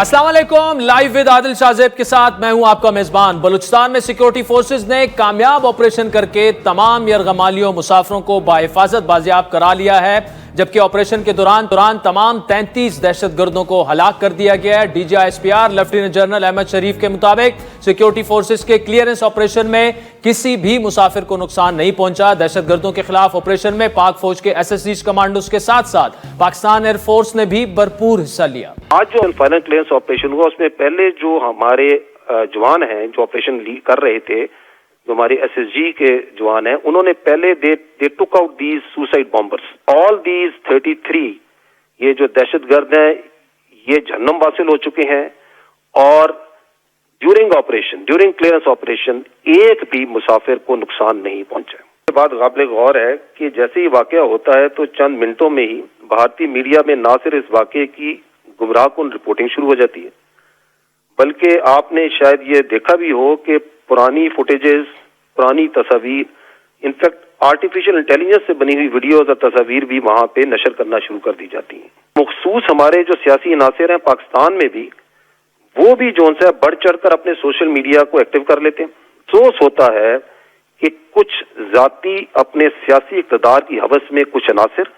अस्सलाम वालेकुम। Live with Adil Shahzeb के साथ मैं हूं आपका मेजबान। बलूचिस्तान में सिक्योरिटी फोर्सेज ने कामयाब ऑपरेशन करके तमाम यरगमालियों मुसाफिरों को बाहिफाजत बाजियाब करा लिया है, जबकि ऑपरेशन के दौरान तमाम 33 दहशतगर्दों को हलाक कर दिया गया है। DGISPR लेफ्टिनेंट जनरल अहमद शरीफ के मुताबिक सिक्योरिटी फोर्सेज के क्लियरेंस ऑपरेशन में किसी भी मुसाफिर को नुकसान नहीं पहुंचा। दहशतगर्दों के खिलाफ ऑपरेशन में पाक फौज के SSG कमांडोज के साथ साथ पाकिस्तान एयरफोर्स ने भी भरपूर हिस्सा लिया। आज जो फाइनल क्लियरेंस ऑपरेशन हुआ उसमें पहले जो हमारे जवान हैं जो ऑपरेशन कर रहे थे, जो हमारे SSG के जवान हैं, उन्होंने पहले they took out these suicide bombers. All these 33 ये जो दहशतगर्द हैं ये जहन्नम वासिल हो चुके हैं और ड्यूरिंग क्लियरेंस ऑपरेशन एक भी मुसाफिर को नुकसान नहीं पहुंचा। इसके बाद काबिल गौर है कि जैसे ही वाकया होता है तो चंद मिनटों में ही भारतीय मीडिया में ना सिर्फ इस वाकये की गुमराहकुन रिपोर्टिंग शुरू हो जाती है, बल्कि आपने शायद ये देखा भी हो कि पुरानी फुटेजेस, पुरानी तस्वीर, इनफैक्ट आर्टिफिशियल इंटेलिजेंस से बनी हुई वीडियोज और तस्वीर भी वहां पे नशर करना शुरू कर दी जाती हैं। मखसूस हमारे जो सियासी अनासिर हैं पाकिस्तान में भी, वो भी जो है बढ़ चढ़कर अपने सोशल मीडिया को एक्टिव कर लेते हैं। अफसोस होता है कि कुछ जाती अपने सियासी इक़्तिदार की हवस में कुछ अनासिर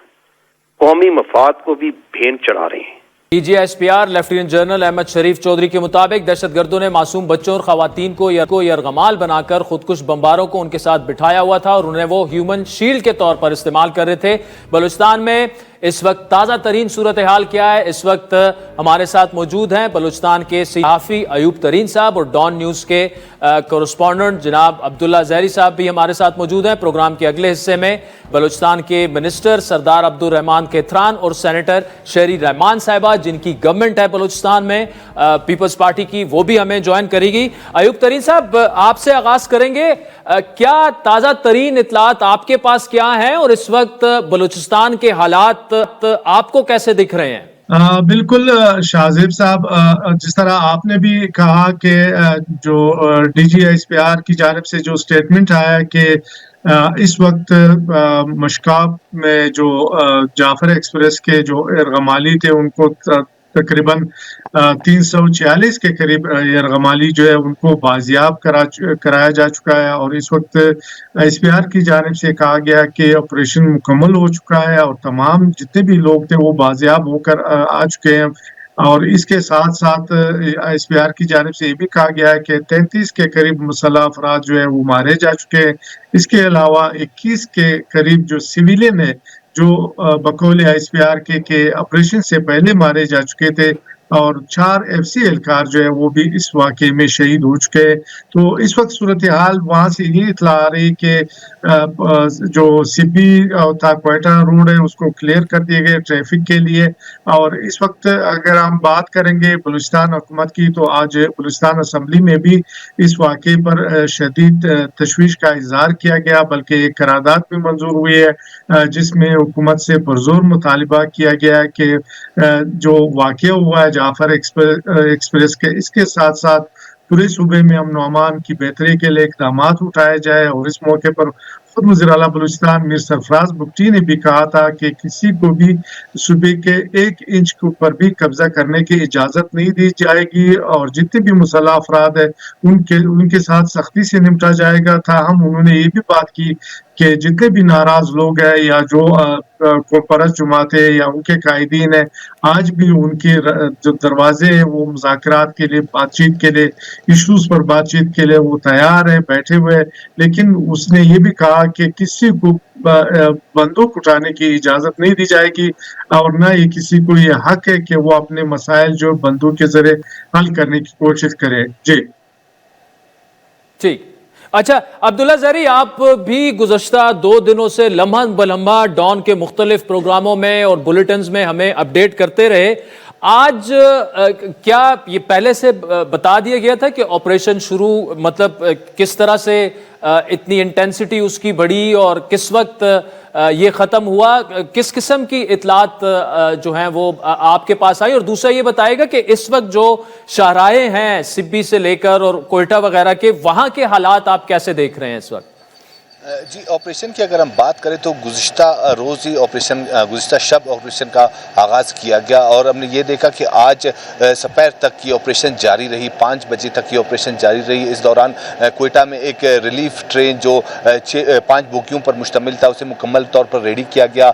कौमी मफाद को भी भेंट चढ़ा रहे हैं। DGISPR लेफ्टिनेंट जनरल अहमद शरीफ चौधरी के मुताबिक दहशतगर्दों ने मासूम बच्चों और खवातीन को यरगमाल बनाकर खुदकुश बमबारों को उनके साथ बिठाया हुआ था और उन्हें वो ह्यूमन शील्ड के तौर पर इस्तेमाल कर रहे थे। बलूचिस्तान में इस वक्त ताज़ा तरीन सूरत हाल क्या है, इस वक्त हमारे साथ मौजूद हैं बलूचिस्तान के सहाफ़ी अयूब तरीन साहब और डॉन न्यूज़ के कोरेस्पोंडेंट जनाब अब्दुल्ला ज़हरी साहब भी हमारे साथ मौजूद हैं। प्रोग्राम के अगले हिस्से में बलूचिस्तान के मिनिस्टर सरदार अब्दुल रहमान केथरान और सेनेटर शेरी रहमान साहिबा, जिनकी गवर्नमेंट है बलूचिस्तान में पीपल्स पार्टी की, वो भी हमें ज्वाइन करेगी। अयूब तरीन साहब, आपसे आगाज करेंगे, क्या ताज़ा तरीन इतलात आपके पास क्या है और इस वक्त बलूचिस्तान के हालात आपको कैसे दिख रहे हैं? बिल्कुल शाहजेब साहब, जिस तरह आपने भी कहा कि जो DGISPR की जानिब से जो स्टेटमेंट आया है कि इस वक्त मशकाब में जो जाफर एक्सप्रेस के जो यरगमाली थे उनको तकरीबन 346 के करीब यरगमाली जो है उनको बाजियाब कराया जा चुका है और इस वक्त ISPR की जानिब से कहा गया कि ऑपरेशन मुकम्मल हो चुका है और तमाम जितने भी लोग थे वो बाजियाब होकर आ चुके हैं। और इसके साथ साथ ISPR की जानिब से ये भी कहा गया है कि 33 के करीब मुसल्लह अफराद जो है वो मारे जा चुके हैं। इसके अलावा 21 के करीब जो सिविलियन है जो बकौल ISPR के ऑपरेशन से पहले मारे जा चुके थे और 4 FC एहलकार जो है वो भी इस वाक़े में शहीद हो चुके हैं। तो इस वक्त सूरत हाल वहाँ से ये इत्तला आ रही कि जो CP था क्वेटा रोड है उसको क्लियर कर दिए गए ट्रैफिक के लिए। और इस वक्त अगर हम बात करेंगे बलूचिस्तान हुकूमत की, तो आज बलूचिस्तान असम्बली में भी इस वाक़े पर शदीद तशवीश का इज़हार किया गया, बल्कि एक करारदाद भी मंजूर हुई है जिसमें हुकूमत से पुरजोर मुतालिबा किया गया है कि जो वाक़या हुआ है जाफर एक्सप्रेस के, इसके साथ साथ पूरे सूबे में अमन अमान की बेहतरी के लिए इक़दामात उठाए जाए। और इस मौके पर खुद वज़ीर आला बलूचिस्तान मीर सरफराज बुगटी ने भी कहा था कि किसी को भी सूबे के 1 इंच के ऊपर भी कब्जा करने की इजाज़त नहीं दी जाएगी और जितने भी मुसल्लह अफराद है उनके साथ सख्ती से निपटा जाएगा। उन्होंने ये भी बात की कि जितने भी नाराज लोग हैं या जो परस जमात है या उनके कायदीन है, आज भी उनके जो दरवाजे हैं वो मुज़ाकरात के लिए, बातचीत के लिए, इशूज़ पर बातचीत के लिए वो तैयार है, बैठे हुए। लेकिन उसने ये भी कहा कि किसी को बंदूक उठाने की इजाज़त नहीं दी जाएगी और न ये किसी को ये हक है कि वो अपने मसाइल जो बंदूक के ज़रिए हल करने की कोशिश करे। जी ठीक। अच्छा अब्दुल्ला ज़हरी, आप भी गुज़श्ता 2 दिनों से लम्हा बलम्हा डॉन के मुख्तलिफ प्रोग्रामों में और बुलेटिन्स में हमें अपडेट करते रहे। आज क्या ये पहले से बता दिया गया था कि ऑपरेशन शुरू, मतलब किस तरह से इतनी इंटेंसिटी उसकी बढ़ी और किस वक्त ये ख़त्म हुआ? किस किस्म की इतलात जो हैं वो आपके पास आई? और दूसरा ये बताएगा कि इस वक्त जो शाहराहे हैं सिब्बी से लेकर और कोयटा वगैरह के, वहाँ के हालात आप कैसे देख रहे हैं इस वक्त? جی آپریشن کی اگر ہم بات کریں تو گزشتہ روز ہی گزشتہ شب آپریشن کا آغاز کیا گیا اور ہم نے یہ دیکھا کہ آج سپہر تک کی آپریشن جاری رہی، 5 بجے تک کی آپریشن جاری رہی۔ اس دوران کوئٹہ میں ایک ریلیف ٹرین جو 5 بوگیوں پر مشتمل تھا اسے مکمل طور پر ریڈی کیا گیا۔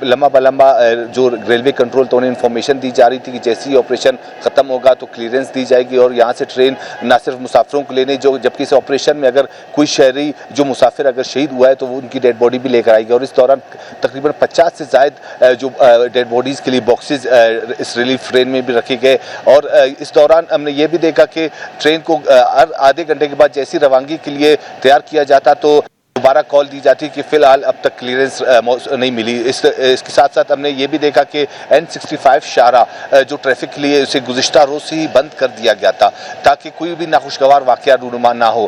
لمبا بلمبا جو ریلوے کنٹرول تو انہیں انفارمیشن دی جا رہی تھی کہ جیسے ہی آپریشن ختم ہوگا تو کلیئرنس دی جائے گی اور یہاں سے ٹرین نہ صرف مسافروں کو لینے جبکہ اس آپریشن میں اگر کوئی شہری جو مسافر اگر شہید ہوا ہے تو وہ ان کی ڈیڈ باڈی بھی لے کر آئے گی اور اس دوران تقریباً 50 سے زائد جو ڈیڈ باڈیز کے لیے باکسز اس ریلیف ٹرین میں بھی رکھے گئے اور اس دوران ہم نے یہ بھی دیکھا کہ ٹرین کو ہر آدھے گھنٹے کے بعد جیسی روانگی کے لیے تیار کیا جاتا تو دوبارہ کال دی جاتی کہ فی الحال اب تک کلیئرنس نہیں ملی۔ اس کے ساتھ ساتھ ہم نے یہ بھی دیکھا کہ N65 شاہراہ جو ٹریفک کے لیے اسے گزشتہ روز سے ہی بند کر دیا گیا تھا تاکہ کوئی بھی ناخوشگوار واقعہ رونما نہ ہو،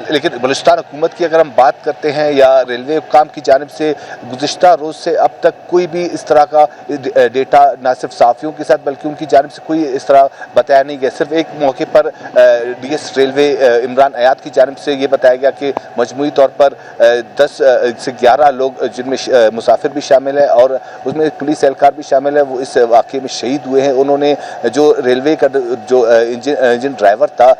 لیکن بلوچستان حکومت کی اگر ہم بات کرتے ہیں یا ریلوے حکام کی جانب سے گزشتہ روز سے اب تک کوئی بھی اس طرح کا ڈیٹا نہ صرف صحافیوں کے ساتھ بلکہ ان کی جانب سے کوئی اس طرح بتایا نہیں گیا۔ صرف ایک موقع پر D S railway Imran Ayad کی جانب سے یہ بتایا گیا کہ مجموعی طور پر 10 سے 11 لوگ جن میں مسافر بھی شامل ہیں اور اس میں پولیس اہلکار بھی شامل ہے وہ اس واقعے میں شہید ہوئے ہیں۔ انہوں نے جو ریلوے کا جو انجن ڈرائیور تھا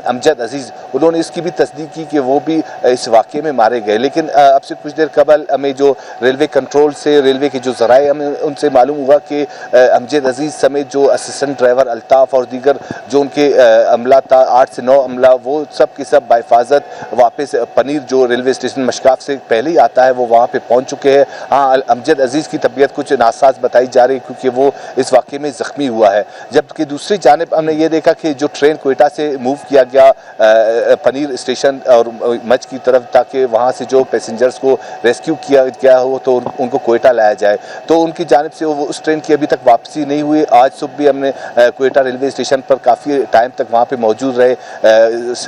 امجد عزیز، انہوں نے اس کی بھی تصدیق کی کہ وہ بھی اس واقعے میں مارے گئے، لیکن اب سے کچھ دیر قبل ہمیں جو ریلوے کنٹرول سے ریلوے کے جو ذرائع ہمیں ان سے معلوم ہوا کہ امجد عزیز سمیت جو اسسٹنٹ ڈرائیور الطاف اور دیگر جو ان کے عملہ تھا 8 سے 9 عملہ وہ سب کے سب بحفاظت واپس پنیر جو ریلوے اسٹیشن مشکاف سے پہلے ہی آتا ہے وہ وہاں پہ پہنچ چکے ہیں۔ ہاں امجد عزیز کی طبیعت کچھ ناساز بتائی جا رہی ہے کیونکہ وہ اس واقعے میں زخمی ہوا ہے، جبکہ دوسری جانب ہم نے یہ دیکھا کہ جو ٹرین کوئٹہ سے موو کیا گیا پنیر اسٹیشن اور مچ کی طرف تاکہ وہاں سے جو پیسنجرز کو ریسکیو کیا گیا ہو تو ان کو کوئٹہ لایا جائے، تو ان کی جانب سے وہ اس ٹرین کی ابھی تک واپسی نہیں ہوئی۔ آج صبح بھی ہم نے کوئٹہ ریلوے اسٹیشن پر کافی ٹائم تک وہاں پہ موجود رہے۔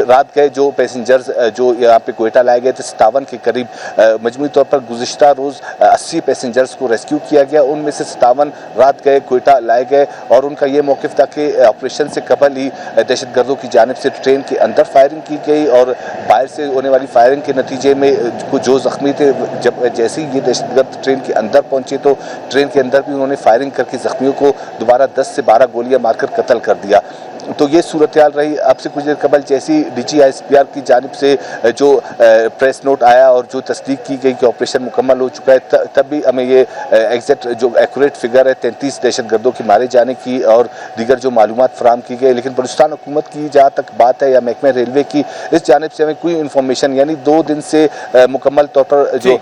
رات گئے جو پیسنجرز جو یہاں پہ کوئٹہ لائے گئے تھے 57 کے قریب، مجموعی طور پر گزشتہ روز 80 پیسنجرز کو ریسکیو کیا گیا، ان میں سے 57 رات گئے کوئٹہ لائے گئے اور ان کا یہ موقف تھا کہ آپریشن سے قبل ہی دہشت گردوں کی جانب سے ٹرین کے اندر فائرنگ کی گئی اور باہر سے ہونے والی فائرنگ کے نتیجے میں جو زخمی تھے جیسے ہی یہ دہشت گرد ٹرین کے اندر پہنچے تو ٹرین کے اندر بھی انہوں نے فائرنگ کر کے زخمیوں کو دوبارہ 10 سے 12 گولیاں مار کر قتل کر دیا۔ تو یہ صورتحال رہی۔ اب سے کچھ دیر قبل جیسی DGISPR کی جانب سے جو پریس نوٹ آیا اور جو تصدیق کی گئی کہ آپریشن مکمل ہو چکا ہے تب بھی ہمیں یہ ایگزیکٹ جو ایکوریٹ فگر ہے 33 دہشت گردوں کے مارے جانے کی اور دیگر جو معلومات فراہم کی گئی، لیکن بلوچستان حکومت کی جہاں تک بات ہے یا محکمہ ریلوے کی اس جانب سے ہمیں کوئی انفارمیشن یعنی 2 دن سے مکمل طور پر جو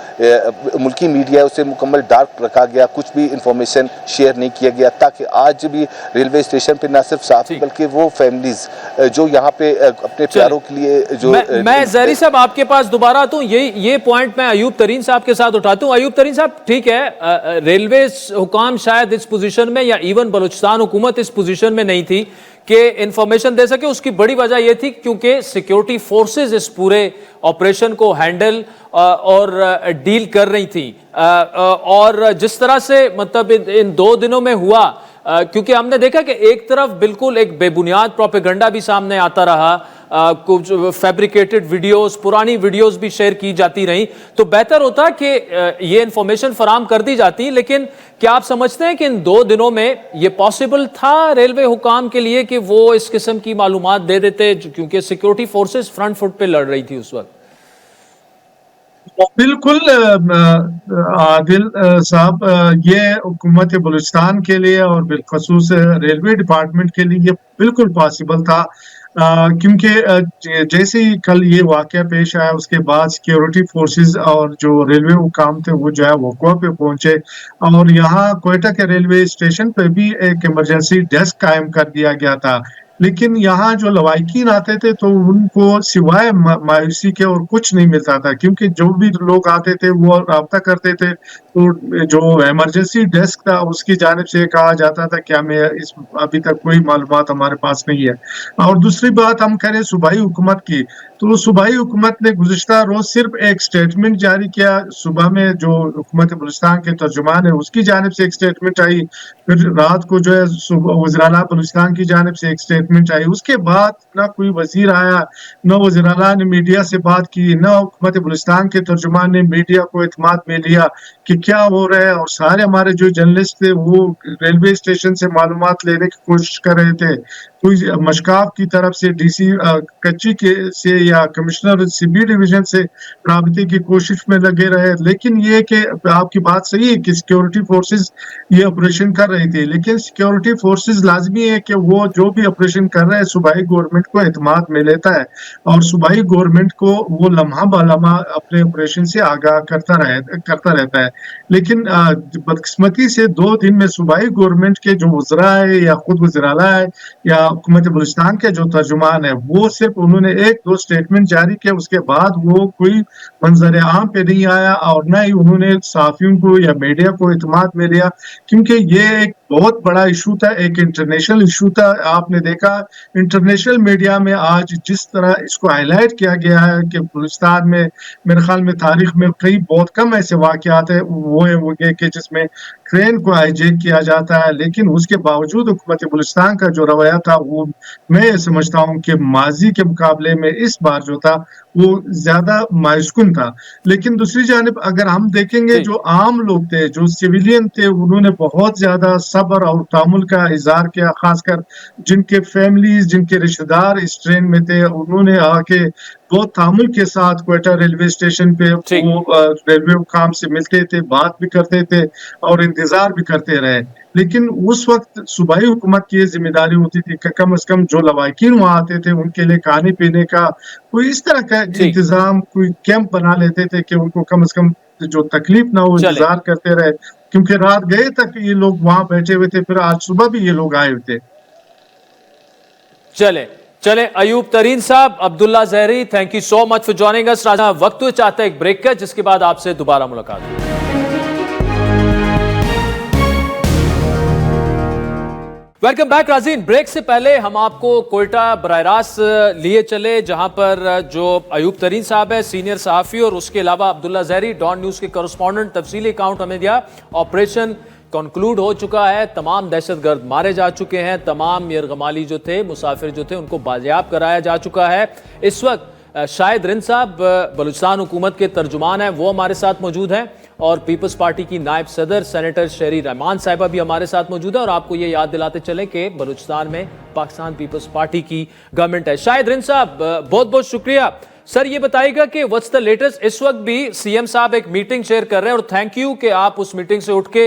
ملکی میڈیا ہے اسے مکمل ڈارک رکھا گیا، کچھ بھی انفارمیشن شیئر نہیں کیا گیا تاکہ آج بھی ریلوے اسٹیشن پہ نہ صرف صحافی بلکہ وہ فیملیز جو یہاں پہ اپنے پیاروں کے لیے جو میں زہری صاحب آپ کے پاس دوبارہ آتا ہوں، یہ پوائنٹ میں ایوب ترین صاحب کے ساتھ اٹھاتا ہوں۔ ایوب ترین صاحب ٹھیک ہے، ریلوے حکام شاید اس پوزیشن میں یا ایون بلوچستان حکومت اس پوزیشن میں نہیں تھی کہ انفارمیشن دے سکے، اس کی بڑی وجہ یہ تھی کیونکہ سیکیورٹی فورسز اس پورے آپریشن کو ہینڈل اور ڈیل کر رہی تھی، اور جس طرح سے مطلب ان 2 دنوں میں ہوا، کیونکہ ہم نے دیکھا کہ ایک طرف بالکل ایک بے بنیاد پروپیگنڈا بھی سامنے آتا رہا، کچھ فیبریکیٹڈ ویڈیوز، پرانی ویڈیوز بھی شیئر کی جاتی رہیں، تو بہتر ہوتا کہ یہ انفارمیشن فراہم کر دی جاتی، لیکن کیا آپ سمجھتے ہیں کہ ان 2 دنوں میں یہ پاسبل تھا ریلوے حکام کے لیے کہ وہ اس قسم کی معلومات دے دیتے کیونکہ سیکیورٹی فورسز فرنٹ فٹ پہ لڑ رہی تھی اس وقت؟ بالکل عادل صاحب، یہ حکومت بلوچستان کے لیے اور بالخصوص ریلوے ڈپارٹمنٹ کے لیے یہ بالکل پاسبل تھا، کیونکہ جیسے ہی کل یہ واقعہ پیش آیا اس کے بعد سیکیورٹی فورسز اور جو ریلوے حکام تھے وہ جو ہے وقوع پہ پہنچے اور یہاں کوئٹہ کے ریلوے اسٹیشن پہ بھی ایک ایمرجنسی ڈیسک قائم کر دیا گیا تھا، لیکن یہاں جو لوائقین آتے تھے تو ان کو سوائے مایوسی کے اور کچھ نہیں ملتا تھا، کیونکہ جو بھی لوگ آتے تھے وہ رابطہ کرتے تھے तो जो इमरजेंसी डेस्क था उसकी जानिब से कहा जाता था कि हमें अभी तक कोई मालूमात हमारे पास नहीं है। और दूसरी बात हम करें सूबाई हुकूमत की, तो सूबाई हुकूमत ने गुज़िश्ता रोज़ सिर्फ एक स्टेटमेंट जारी किया। सुबह में जो हुकूमत बलूचिस्तान के तर्जुमान है उसकी जानिब से एक स्टेटमेंट आई, फिर रात को जो है वज़ीर-ए-आला बलूचिस्तान की जानिब से एक स्टेटमेंट आई। उसके बाद ना कोई वज़ीर आया, न वज़ीर-ए-आला ने मीडिया से बात की, न हुकूमत बलूचिस्तान के तर्जुमान ने मीडिया को इत्मीनान में लिया कि क्या हो रहा है। और सारे हमारे जो जर्नलिस्ट थे वो रेलवे स्टेशन से मालूमात लेने की कोशिश कर रहे थे। कोई मशकाफ की तरफ से डीसी कच्ची के से या कमिश्नर सीबी डिवीजन से राबते की कोशिश में लगे रहे। लेकिन ये कि आपकी बात सही है कि सिक्योरिटी फोर्सेस ये ऑपरेशन कर रही थी, लेकिन सिक्योरिटी फोर्सेस लाजमी है कि वो जो भी ऑपरेशन कर रहे हैं सूबाई गवर्नमेंट को एतमाद में लेता है और सूबाई गवर्नमेंट को वो लम्हा बलम्हा अपने ऑपरेशन से आगाह करता रहता है। लेकिन बदकिस्मती से 2 दिन में सूबाई गवर्नमेंट के जो वज़रा है या खुद वज़ीर-ए-आला है या हुकूमत बलूचिस्तान के जो तर्जुमान है वो सिर्फ उन्होंने 1-2 स्टेटमेंट जारी किया, उसके बाद वो कोई मंजर आम पे नहीं आया और न ही उन्होंने सहाफ़ियों को या मीडिया को इत्मीनान में लिया, क्योंकि ये एक बहुत बड़ा इशू था, एक इंटरनेशनल इशू था। आपने देखा इंटरनेशनल मीडिया में आज जिस तरह इसको हाईलाइट किया गया है कि बलूचिस्तान में मेरे ख्याल में तारीख में कई बहुत कम ऐसे वाक़यात है वो कि जिसमें क्रेन को हाईजैक किया जाता है, लेकिन उसके बावजूद हुकूमत बलूचिस्तान का जो रवैया था वो मैं ये समझता हूँ कि माजी के मुकाबले में इस बार जो था वो ज्यादा मायूसकुन था। लेकिन दूसरी जानिब अगर हम देखेंगे जो आम लोग थे, जो सिविलियन थे, उन्होंने बहुत ज्यादा सब्र और तामुल का इजहार किया, खासकर जिनके फैमिलीज जिनके रिश्तेदार इस ट्रेन में थे उन्होंने आके बहुत तामुल के साथ क्वेटा रेलवे स्टेशन पे वो रेलवे हुकाम से मिलते थे, बात भी करते थे और इंतजार भी करते रहे। लेकिन उस वक्त सूबाई हुकूमत की ये जिम्मेदारी होती थी कि कम से कम जो लवाकिन वहाँ आते थे उनके लिए खाने पीने का कोई इस तरह का इंतजाम, कोई कैंप बना लेते थे कि उनको कम से कम जो तकलीफ ना हो, इंतजार करते रहे, क्योंकि रात गए तक ये लोग वहां बैठे हुए थे, फिर आज सुबह भी ये लोग आए हुए थे। चले अयूब तरीन साहब, Abdullah Zehri, thank you so much for joining us. वक्त हुए चाहता है एक ब्रेक का, जिसके बाद आपसे दोबारा मुलाकात होगी। Welcome back राजीन। ब्रेक से पहले हम आपको कोयटा बराह रास्त लिए चले, जहां पर जो अयूब तरीन साहब है सीनियर सहाफ़ी और उसके अलावा अब्दुल्ला जहरी डॉन न्यूज़ के कॉरेस्पॉन्डेंट तफसीली अकाउंट हमें दिया। ऑपरेशन कंक्लूड हो चुका है, तमाम दहशतगर्द मारे जा चुके हैं, तमाम यरगमाली जो थे, मुसाफिर जो थे, उनको बाजियाब कराया जा चुका है। इस वक्त शाहिद रिंद साहब बलूचिस्तान हुकूमत के तर्जुमान हैं, वो हमारे साथ मौजूद हैं और पीपल्स पार्टी की नायब सदर सेनेटर शहरी रहमान साहिबा भी हमारे साथ मौजूद है। और आपको ये याद दिलाते चलें कि बलूचिस्तान में पाकिस्तान पीपल्स पार्टी की गवर्नमेंट है। शाहिद रिंद साहब, बहुत बहुत शुक्रिया। सर ये बताइएगा कि व्हाट्स द लेटेस्ट। इस वक्त भी सीएम साहब एक मीटिंग शेयर कर रहे हैं और थैंक यू कि आप उस मीटिंग से उठ के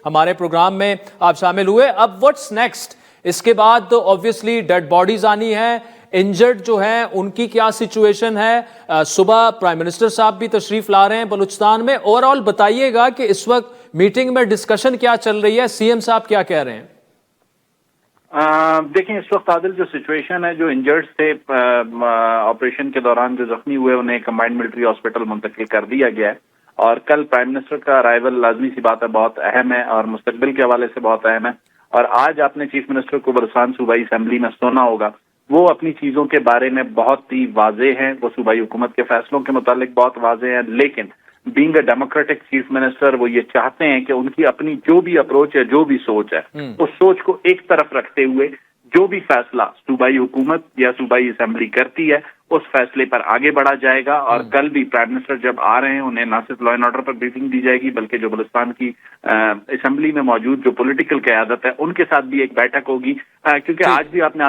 हमारे प्रोग्राम में आप शामिल हुए। अब व्हाट्स नेक्स्ट? इसके बाद तो ऑब्वियसली डेड बॉडीज आनी है, इंजर्ड जो हैं उनकी क्या सिचुएशन है। सुबह प्राइम मिनिस्टर साहब भी तशरीफ ला रहे हैं बलूचिस्तान में। ओवरऑल बताइएगा कि इस वक्त मीटिंग में डिस्कशन क्या चल रही है, सीएम साहब क्या कह रहे हैं? देखिए, इस वक्त आदिल जो सिचुएशन है, जो इंजर्ड्स थे ऑपरेशन के दौरान जो जख्मी हुए उन्हें कंबाइंड मिलिट्री हॉस्पिटल मुंतकिल कर दिया गया है। और कल प्राइम मिनिस्टर का अराइवल लाजमी सी बात है, बहुत अहम है और मुस्तकबिल के हवाले से बहुत अहम है। और आज आपने चीफ मिनिस्टर को बलूचिस्तान सूबाई असेंबली में सुना होगा, वो अपनी चीजों के बारे में बहुत ही वाजे हैं, वो सूबाई हुकूमत के फैसलों के मुतालिक बहुत वाजे हैं। लेकिन being a democratic chief minister वो ये चाहते हैं कि उनकी अपनी जो भी अप्रोच है, जो भी सोच है, उस सोच को एक तरफ रखते हुए जो भी फैसला सूबाई हुकूमत या सूबाई असेंबली करती है उस फैसले पर आगे बढ़ा जाएगा। और कल भी प्राइम मिनिस्टर जब आ रहे हैं, उन्हें न सिर्फ लॉ एंड ऑर्डर पर ब्रीफिंग दी जाएगी, बल्कि जो बलूचिस्तान की असेंबली में मौजूद जो पॉलिटिकल क़यादत है उनके साथ भी एक बैठक होगी। क्योंकि आज भी आपने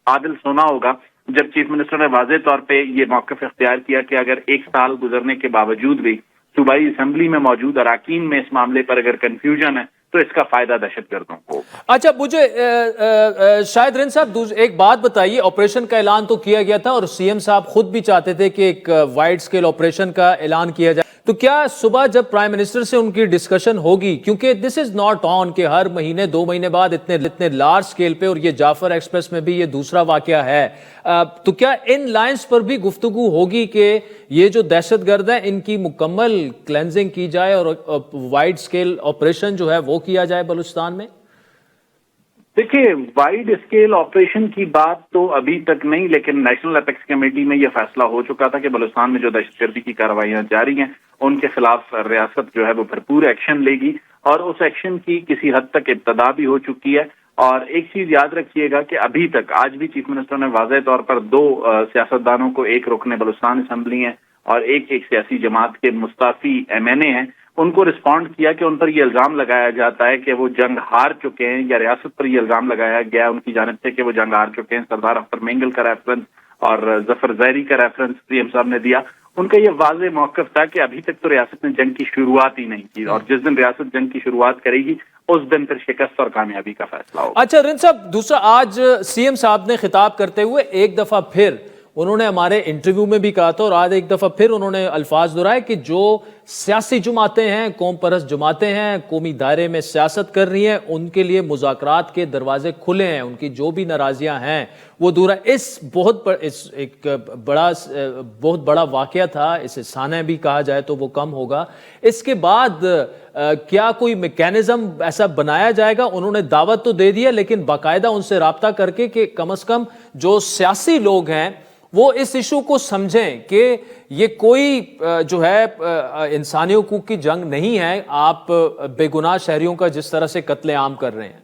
आदिल सुना होगा जब चीफ मिनिस्टर ने वाज़ेह तौर पर यह मौक़िफ़ इख्तियार किया कि अगर 1 साल गुजरने के बावजूद भी सूबाई असेंबली में मौजूद अराकीन में इस मामले पर अगर कंफ्यूजन है तो इसका फायदा दहशतगर्दों को। अच्छा, मुझे शाहिद रिंद साहब एक बात बताइए। ऑपरेशन का ऐलान तो किया गया था और सीएम साहब खुद भी चाहते थे कि एक वाइड स्केल ऑपरेशन का ऐलान किया जाए। تو کیا صبح جب پرائم منسٹر سے ان کی ڈسکشن ہوگی، کیونکہ دس از ناٹ آن کہ ہر مہینے 2 مہینے بعد اتنے لارج سکیل پہ، اور یہ جعفر ایکسپریس میں بھی یہ دوسرا واقعہ ہے، تو کیا ان لائنز پر بھی گفتگو ہوگی کہ یہ جو دہشت گرد ہیں ان کی مکمل کلینزنگ کی جائے اور وائڈ سکیل آپریشن جو ہے وہ کیا جائے بلوچستان میں؟ دیکھیے، وائڈ اسکیل آپریشن کی بات تو ابھی تک نہیں، لیکن نیشنل اپیکس کمیٹی میں یہ فیصلہ ہو چکا تھا کہ بلوچستان میں جو دہشت گردی کی کارروائیاں جاری ہیں ان کے خلاف ریاست جو ہے وہ بھرپور ایکشن لے گی، اور اس ایکشن کی کسی حد تک ابتدا بھی ہو چکی ہے۔ اور ایک چیز یاد رکھیے گا کہ ابھی تک آج بھی چیف منسٹر نے واضح طور پر 2 سیاستدانوں کو، ایک رکن بلوچستان اسمبلی ہیں اور ایک سیاسی جماعت کے مستعفی MNA ہیں، ان کو رسپونڈ کیا کہ ان پر یہ الزام لگایا جاتا ہے کہ وہ جنگ ہار چکے ہیں، یا ریاست پر یہ الزام لگایا گیا ان کی جانب سے کہ وہ جنگ ہار چکے ہیں۔ سردار اختر مینگل کا ریفرنس اور ظفر زہری کا ریفرنس PM صاحب نے دیا۔ ان کا یہ واضح موقف تھا کہ ابھی تک تو ریاست نے جنگ کی شروعات ہی نہیں کی، اور جس دن ریاست جنگ کی شروعات کرے گی اس دن پھر شکست اور کامیابی کا فیصلہ ہوگا۔ اچھا رند صاحب، دوسرا آج CM صاحب نے خطاب کرتے ہوئے ایک دفعہ پھر انہوں نے ہمارے انٹرویو میں بھی کہا تھا، اور آج ایک دفعہ پھر انہوں نے الفاظ دہرائے کہ جو سیاسی جماعتیں ہیں، قوم پرست جماعتیں ہیں، قومی دائرے میں سیاست کر رہی ہیں، ان کے لیے مذاکرات کے دروازے کھلے ہیں، ان کی جو بھی ناراضیاں ہیں وہ دور ہے۔ ایک بہت بڑا واقعہ تھا، اسے سانحہ بھی کہا جائے تو وہ کم ہوگا۔ اس کے بعد کیا کوئی میکینزم ایسا بنایا جائے گا؟ انہوں نے دعوت تو دے دی ہے، لیکن باقاعدہ ان سے رابطہ کر کے کہ کم از کم جو سیاسی لوگ ہیں وہ اس ایشو کو سمجھیں کہ یہ کوئی جو ہے انسانی حقوق کی جنگ نہیں ہے، آپ بے گناہ شہریوں کا جس طرح سے قتل عام کر رہے ہیں۔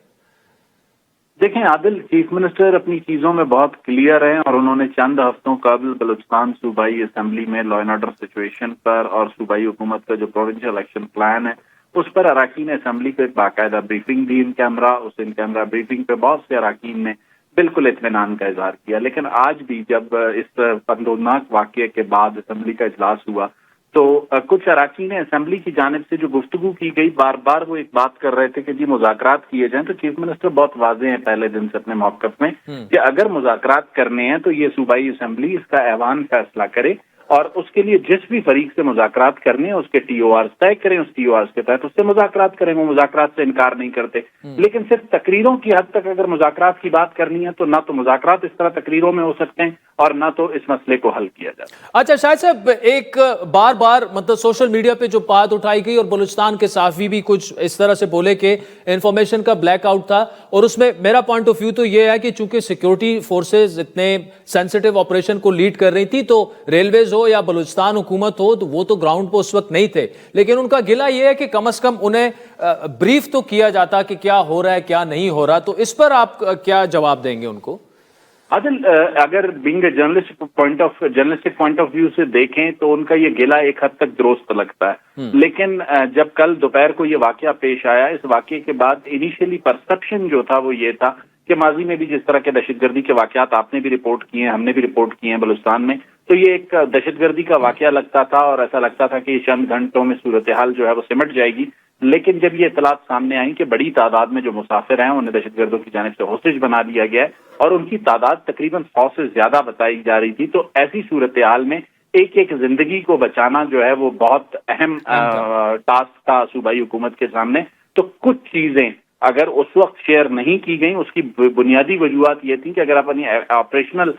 دیکھیں عادل، چیف منسٹر اپنی چیزوں میں بہت کلیئر ہیں، اور انہوں نے چند ہفتوں قبل بلوچستان صوبائی اسمبلی میں لا اینڈ آرڈر سچویشن پر اور صوبائی حکومت کا جو پروونشل ایکشن پلان ہے اس پر اراکین اسمبلی کو ایک باقاعدہ بریفنگ دی ان کیمرہ۔ اس ان کیمرہ بریفنگ پہ بہت سے اراکین نے بالکل اطمینان کا اظہار کیا، لیکن آج بھی جب اس پندوناک واقعے کے بعد اسمبلی کا اجلاس ہوا تو کچھ اراکین اسمبلی کی جانب سے جو گفتگو کی گئی، بار بار وہ ایک بات کر رہے تھے کہ جی مذاکرات کیے جائیں، تو چیف منسٹر بہت واضح ہیں پہلے دن سے اپنے موقف میں کہ اگر مذاکرات کرنے ہیں تو یہ صوبائی اسمبلی اس کا ایوان فیصلہ کرے، اور اس کے لیے جس بھی فریق سے مذاکرات کرنے ہیں اس کے TORs طے کریں، اس TORs کے تحت اس سے مذاکرات کریں۔ وہ مذاکرات سے انکار نہیں کرتے، لیکن صرف تقریروں کی حد تک اگر مذاکرات کی بات کرنی ہے تو نہ تو مذاکرات اس طرح تقریروں میں ہو سکتے ہیں اور نہ تو اس مسئلے کو حل کیا جاتا۔ اچھا شاہد صاحب، ایک بار مطلب سوشل میڈیا پہ جو بات اٹھائی گئی، اور بلوچستان کے صحافی بھی کچھ اس طرح سے بولے کہ انفارمیشن کا بلیک آؤٹ تھا، اور اس میں میرا پوائنٹ آف ویو تو یہ ہے کہ چونکہ سیکیورٹی فورسز اتنے سینسٹیو آپریشن کو لیڈ کر رہی تھی، تو ریلویز ہو یا بلوچستان حکومت ہو تو وہ تو گراؤنڈ پہ اس وقت نہیں تھے، لیکن ان کا گلہ یہ ہے کہ کم از کم انہیں بریف تو کیا جاتا کہ کیا ہو رہا ہے کیا نہیں ہو رہا۔ تو اس پر آپ کیا جواب دیں گے ان کو؟ عادل، اگر being a journalistic point of view سے دیکھیں تو ان کا یہ گلہ ایک حد تک درست لگتا ہے، لیکن جب کل دوپہر کو یہ واقعہ پیش آیا، اس واقعے کے بعد انیشیلی پرسپشن جو تھا وہ یہ تھا کہ ماضی میں بھی جس طرح کے دہشت گردی کے واقعات آپ نے بھی رپورٹ کیے ہیں، ہم نے بھی رپورٹ کیے ہیں بلوچستان میں، تو یہ ایک دہشت گردی کا واقعہ لگتا تھا، اور ایسا لگتا تھا کہ چند گھنٹوں میں صورتحال جو ہے وہ سمٹ جائے گی۔ لیکن جب یہ اطلاعات سامنے آئیں کہ بڑی تعداد میں جو مسافر ہیں انہیں دہشت گردوں کی جانب سے ہوسٹیج بنا دیا گیا ہے، اور ان کی تعداد تقریباً 100 سے زیادہ بتائی جا رہی تھی، تو ایسی صورتحال میں ایک ایک زندگی کو بچانا جو ہے وہ بہت اہم ٹاسک تھا صوبائی حکومت کے سامنے۔ تو کچھ چیزیں اگر اس وقت شیئر نہیں کی گئیں، اس کی بنیادی وجوہات یہ تھی کہ اگر آپ اپنی آپریشنل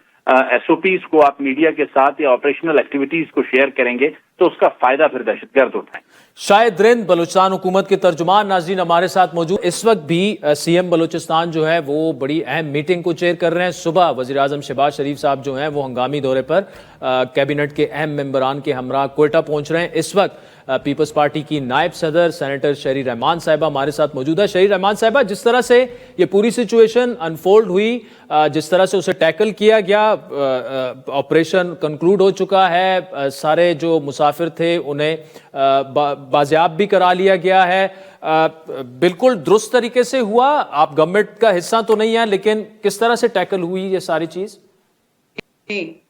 SOPs کو آپ میڈیا کے ساتھ یا آپریشنل ایکٹیویٹیز کو شیئر کریں گے تو اس کا فائدہ پھر دہشت گرد اٹھائیں۔ شاہد رند بلوچستان حکومت کے ترجمان ناظرین ہمارے ساتھ موجود۔ اس وقت بھی CM بلوچستان جو ہے وہ بڑی اہم میٹنگ کو چیئر کر رہے ہیں۔ صبح وزیر اعظم شہباز شریف صاحب جو ہیں وہ ہنگامی دورے پر کیبنٹ کے اہم ممبران کے ہمراہ کوئٹہ پہنچ رہے ہیں۔ اس وقت پیپلز پارٹی کی نائب صدر سینیٹر شہری رحمان صاحبہ ہمارے ساتھ موجود ہے۔ شہری رحمان صاحبہ، جس طرح سے یہ پوری سچویشن انفولڈ ہوئی، جس طرح سے اسے ٹیکل کیا گیا، آپریشن کنکلوڈ ہو چکا ہے، سارے جو مسافر تھے انہیں بازیاب بھی کرا لیا گیا ہے، بالکل درست طریقے سے ہوا۔ آپ گورنمنٹ کا حصہ تو نہیں ہے، لیکن کس طرح سے ٹیکل ہوئی یہ ساری چیز؟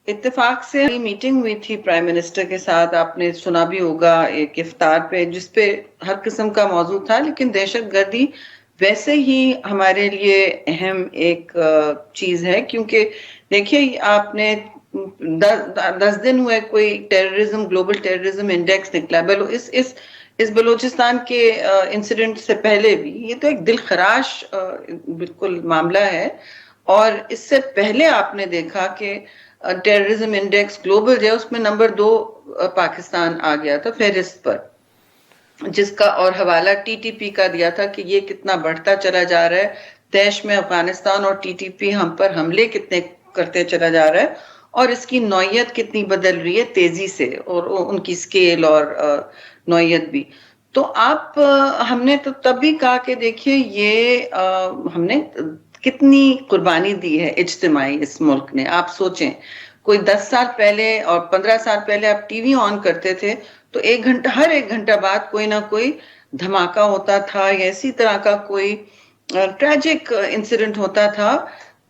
اتفاق سے میٹنگ ہوئی تھی پرائم منسٹر کے ساتھ، آپ نے سنا بھی ہوگا، ایک افطار پہ، جس پہ ہر قسم کا موضوع تھا، لیکن دہشت گردی ویسے ہی ہمارے لیے اہم ایک چیز ہے، کیونکہ دیکھیے آپ نے 10 दिन हुए कोई टेररिज्म, ग्लोबल टेररिज्म इंडेक्स निकला इस बलूचिस्तान के इंसिडेंट से पहले भी। ये तो एक दिलखराश बिल्कुल मामला है। और इससे पहले आपने देखा कि टेररिज्म इंडेक्स ग्लोबल जो है उसमें नंबर 2 पाकिस्तान आ गया था फहरिस्त पर, जिसका और हवाला टीटीपी का दिया था कि ये कितना बढ़ता चला जा रहा है, देश में अफगानिस्तान और टीटीपी हम पर हमले कितने करते चला जा रहा है और इसकी नौयत कितनी बदल रही है तेजी से, और उनकी स्केल और नौयत भी। तो आप हमने तो तब भी कहा कि देखिए ये हमने कितनी कुर्बानी दी है इज्तिमाई इस मुल्क ने। आप सोचें कोई 10 साल पहले और 15 साल पहले आप टीवी ऑन करते थे तो हर एक घंटा बाद कोई ना कोई धमाका होता था या इसी तरह का कोई ट्रेजिक इंसिडेंट होता था,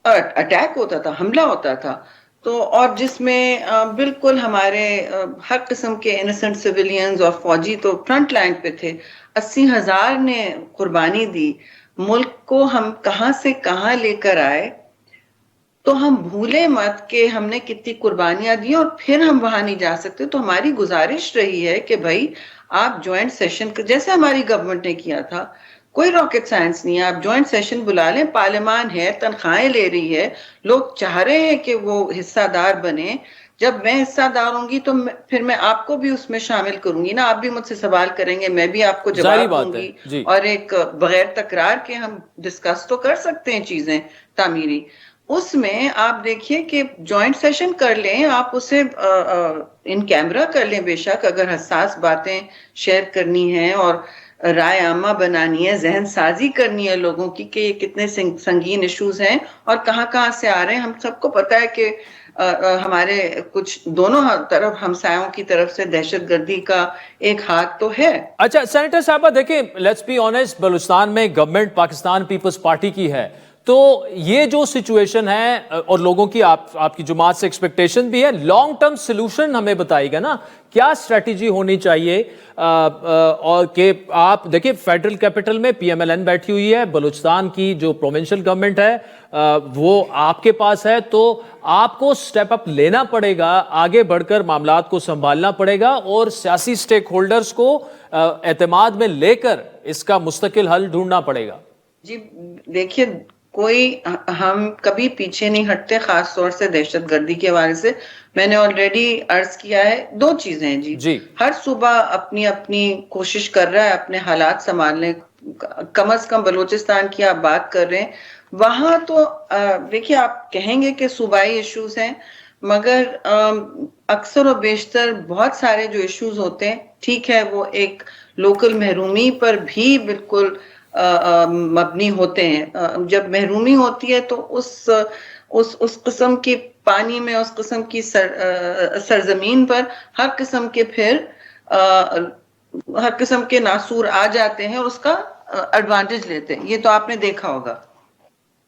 अटैक होता था, हमला होता था। तो और जिसमें बिल्कुल हमारे हर किस्म के इनोसेंट सिविलियंस और फौजी तो फ्रंट लाइन पे थे। 80,000 ने कुर्बानी दी, मुल्क को हम कहां से कहां लेकर आए। तो हम भूले मत कि हमने कितनी कुर्बानियां दी और फिर हम वहां नहीं जा सकते। तो हमारी गुजारिश रही है कि भाई आप ज्वाइंट सेशन जैसे हमारी गवर्नमेंट ने किया था, कोई रॉकेट साइंस नहीं है, आप ज्वाइंट सेशन बुला लें, पार्लियामान है, तनख्वाहें ले रही है, लोग चाह रहे हैं कि वो हिस्सादार बने। जब मैं हिस्सादार होंगी तो फिर मैं आपको भी उसमें शामिल करूंगी ना, आप भी मुझसे सवाल करेंगे, मैं भी आपको जवाब दूंगी और एक बगैर तकरार के हम डिस्कस तो कर सकते हैं चीजें तामीरी। उसमें आप देखिए कि जॉइंट सेशन कर लें, आप उसे इन कैमरा कर लें, बेशक अगर हसास बातें शेयर करनी है और राय आमा बनानी है, जहन साजी करनी है लोगों की कि ये कितने संगीन इश्यूज हैं और कहाँ से आ रहे हैं। हम सबको पता है कि हमारे कुछ दोनों तरफ हमसायों की तरफ से दहशतगर्दी का एक हाथ तो है। अच्छा सेनेटर साहबा देखिए, लेट्स बी ऑनेस्ट, बलूचिस्तान में गवर्नमेंट पाकिस्तान पीपल्स पार्टी की है, तो ये जो सिचुएशन है और लोगों की आपकी जमात से एक्सपेक्टेशन भी है, लॉन्ग टर्म सोल्यूशन हमें बताइएगा ना, क्या स्ट्रेटजी होनी चाहिए। और कि आप देखिए फेडरल कैपिटल में पीएमएलएन बैठी हुई है, बलूचिस्तान की जो प्रोविंशियल गवर्नमेंट है वो आपके पास है, तो आपको स्टेप अप लेना पड़ेगा, आगे बढ़कर मामलात को संभालना पड़ेगा और सियासी स्टेक होल्डर्स को एतमाद में लेकर इसका मुस्तकिल हल ढूंढना पड़ेगा। जी देखिए, हम कभी पीछे नहीं हटते, खास तौर से दहशतगर्दी के हवाले से। मैंने ऑलरेडी अर्ज किया है, 2 चीजें हैं जी। हर सूबा अपनी अपनी कोशिश कर रहा है अपने हालात संभालने, कम से कम बलूचिस्तान की आप बात कर रहे हैं, वहां तो देखिए आप कहेंगे कि सूबाई इश्यूज हैं, मगर अक्सर और बेशतर बहुत सारे जो इश्यूज होते हैं, ठीक है वो एक लोकल महरूमी पर भी बिल्कुल मबनी होते हैं। जब महरूमी होती है तो उस किस्म की पानी में, उस किस्म की सरजमीन पर हर किस्म के हर किस्म के नासूर आ जाते हैं और उसका एडवांटेज लेते हैं, ये तो आपने देखा होगा।